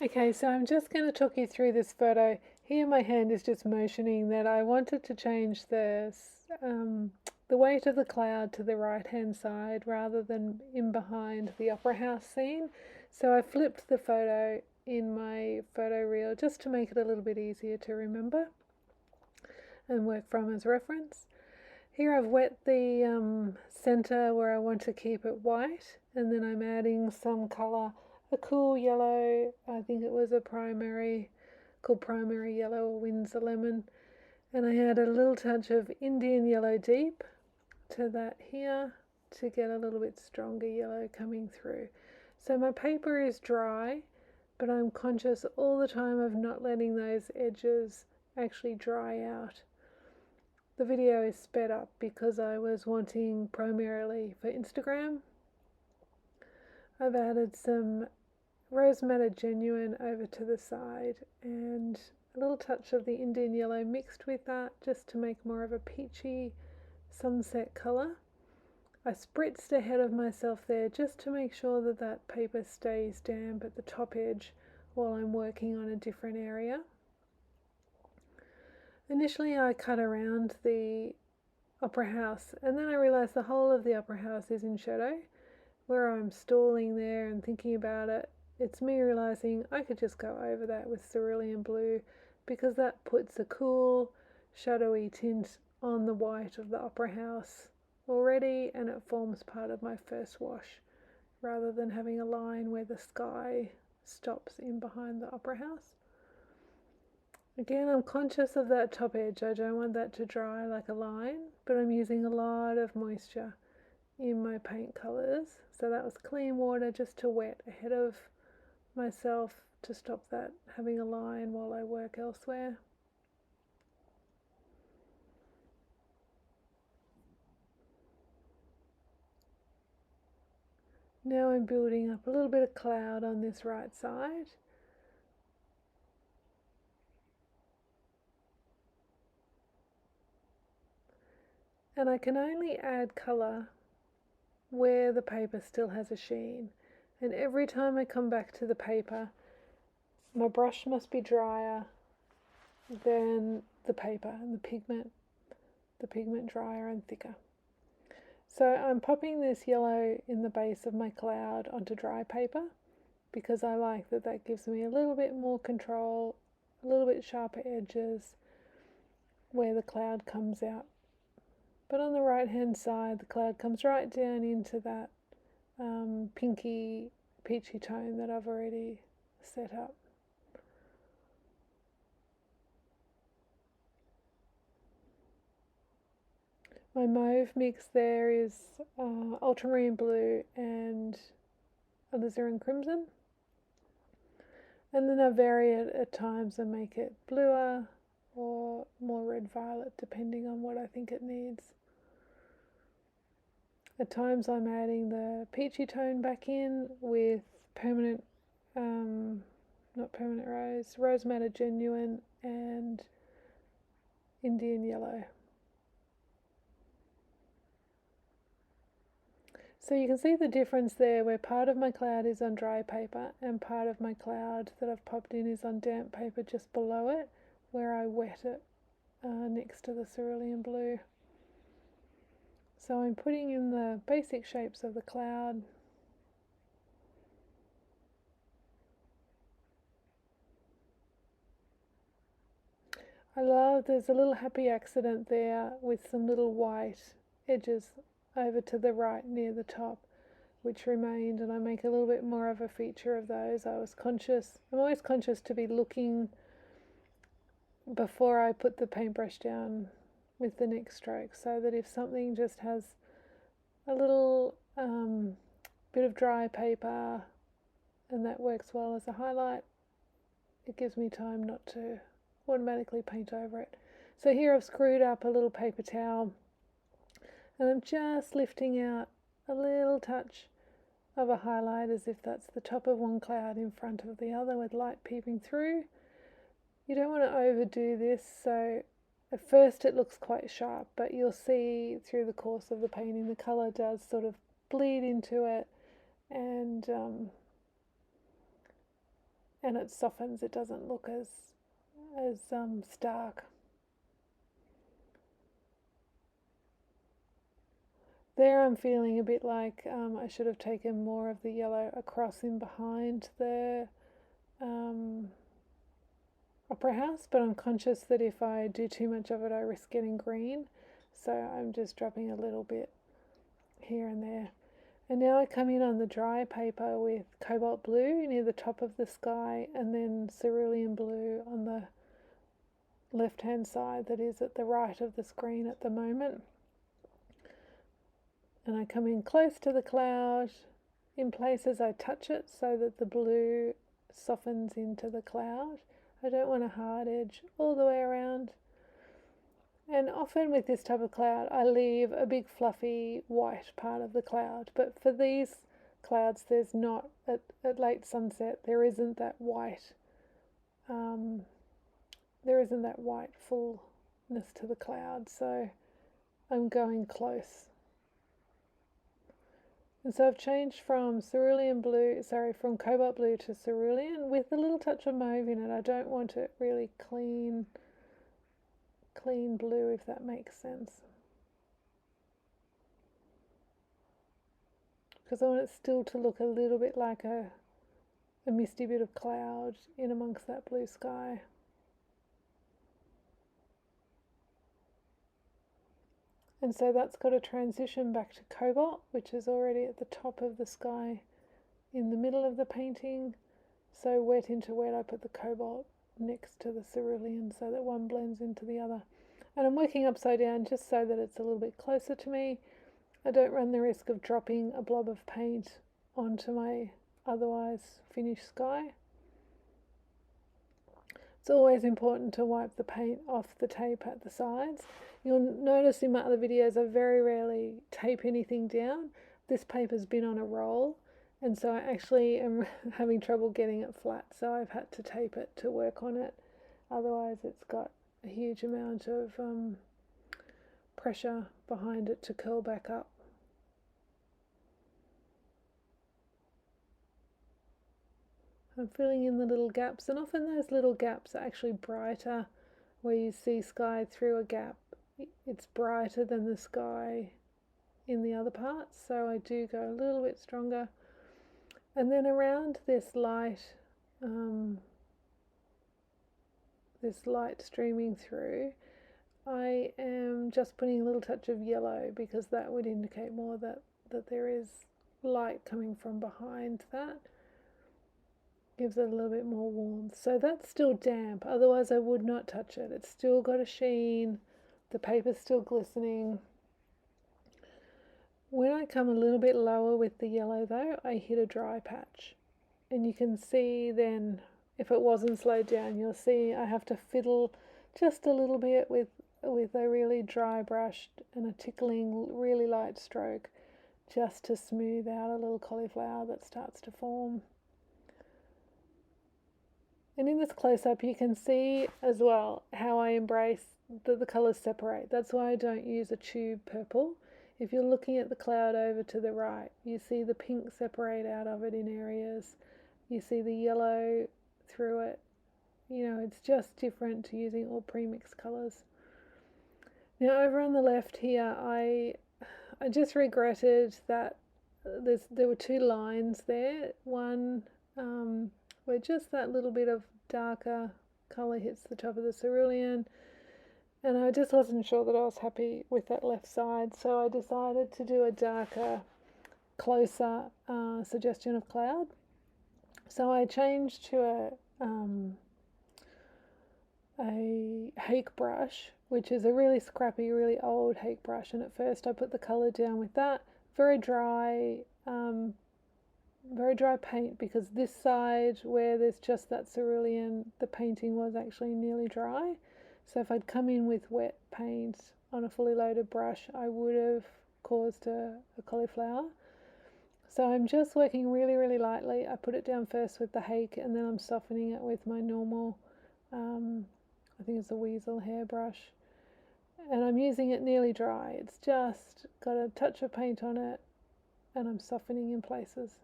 Okay, so I'm just going to talk you through this photo. Here my hand is just motioning that I wanted to change the weight of the cloud to the right hand side rather than in behind the opera house scene. So I flipped the photo in my photo reel just to make it a little bit easier to remember and work from as reference. Here I've wet the center where I want to keep it white, and then I'm adding some color, a cool yellow. I think it was a called primary yellow or Windsor lemon, and I add a little touch of Indian yellow deep to that here to get a little bit stronger yellow coming through. So my paper is dry, but I'm conscious all the time of not letting those edges actually dry out. The video is sped up because I was wanting primarily for Instagram. I've added some Rose Madder Genuine over to the side and a little touch of the Indian yellow mixed with that just to make more of a peachy sunset colour. I spritzed ahead of myself there just to make sure that that paper stays damp at the top edge while I'm working on a different area. Initially I cut around the opera house, and then I realised the whole of the opera house is in shadow. Where I'm stalling there and thinking about it, it's me realising I could just go over that with cerulean blue because that puts a cool shadowy tint on the white of the opera house already, and it forms part of my first wash rather than having a line where the sky stops in behind the opera house. Again, I'm conscious of that top edge. I don't want that to dry like a line, but I'm using a lot of moisture in my paint colours. So that was clean water just to wet ahead of myself to stop that having a line while I work elsewhere. Now I'm building up a little bit of cloud on this right side. And I can only add colour where the paper still has a sheen. And every time I come back to the paper, my brush must be drier than the paper and the pigment drier and thicker. So I'm popping this yellow in the base of my cloud onto dry paper because I like that that gives me a little bit more control, a little bit sharper edges where the cloud comes out. But on the right hand side, the cloud comes right down into that pinky peachy tone that I've already set up. My mauve mix there is ultramarine blue and alizarin crimson. And then I vary it at times and make it bluer or more red violet depending on what I think it needs. At times I'm adding the peachy tone back in with permanent, not permanent rose madder genuine and Indian yellow. So you can see the difference there where part of my cloud is on dry paper and part of my cloud that I've popped in is on damp paper just below it where I wet it next to the cerulean blue. So I'm putting in the basic shapes of the cloud. I love there's a little happy accident there with some little white edges over to the right near the top which remained, and I make a little bit more of a feature of those. I'm always conscious to be looking before I put the paintbrush down with the next stroke so that if something just has a little bit of dry paper and that works well as a highlight, it gives me time not to automatically paint over it. So here I've screwed up a little paper towel and I'm just lifting out a little touch of a highlight as if that's the top of one cloud in front of the other with light peeping through. You don't want to overdo this, so at first it looks quite sharp, but you'll see through the course of the painting the colour does sort of bleed into it and and it softens. It doesn't look as stark. There I'm feeling a bit like I should have taken more of the yellow across in behind the opera house, but I'm conscious that if I do too much of it I risk getting green, so I'm just dropping a little bit here and there. And now I come in on the dry paper with cobalt blue near the top of the sky, and then cerulean blue on the left hand side that is at the right of the screen at the moment. And I come in close to the cloud. In places I touch it so that the blue softens into the cloud. I don't want a hard edge all the way around. And often with this type of cloud I leave a big fluffy white part of the cloud, but for these clouds there's not, at late sunset there isn't that white fullness to the cloud, so I'm going close. And so I've changed from from cobalt blue to cerulean with a little touch of mauve in it. I don't want it really clean blue, if that makes sense, because I want it still to look a little bit like a misty bit of cloud in amongst that blue sky. And so that's got to transition back to cobalt, which is already at the top of the sky in the middle of the painting. So wet into wet, I put the cobalt next to the cerulean so that one blends into the other. And I'm working upside down just so that it's a little bit closer to me. I don't run the risk of dropping a blob of paint onto my otherwise finished sky. It's always important to wipe the paint off the tape at the sides. You'll notice in my other videos I very rarely tape anything down. This paper's been on a roll, and so I actually am having trouble getting it flat, so I've had to tape it to work on it. Otherwise it's got a huge amount of pressure behind it to curl back up. I'm filling in the little gaps, and often those little gaps are actually brighter. Where you see sky through a gap, it's brighter than the sky in the other parts, so I do go a little bit stronger. And then around this light streaming through, I am just putting a little touch of yellow because that would indicate more that there is light coming from behind that. Gives it a little bit more warmth. So that's still damp, otherwise I would not touch it. It's still got a sheen, the paper's still glistening. When I come a little bit lower with the yellow though, I hit a dry patch. And you can see then, if it wasn't slowed down, you'll see I have to fiddle just a little bit with a really dry brush and a tickling, really light stroke, just to smooth out a little cauliflower that starts to form. And in this close-up you can see as well how I embrace that the colours separate. That's why I don't use a tube purple. If you're looking at the cloud over to the right, you see the pink separate out of it in areas. You see the yellow through it. You know, it's just different to using all pre-mixed colours. Now over on the left here, I just regretted that there were two lines there. One where just that little bit of darker colour hits the top of the cerulean, and I just wasn't sure that I was happy with that left side, so I decided to do a darker, closer suggestion of cloud. So I changed to a Hake brush, which is a really scrappy, really old Hake brush, and at first I put the colour down with that. Very dry paint, because this side where there's just that cerulean, the painting was actually nearly dry. So if I'd come in with wet paint on a fully loaded brush, I would have caused a cauliflower. So I'm just working really, really lightly. I put it down first with the Hake, and then I'm softening it with my normal, I think it's a weasel hairbrush. And I'm using it nearly dry. It's just got a touch of paint on it, and I'm softening in places.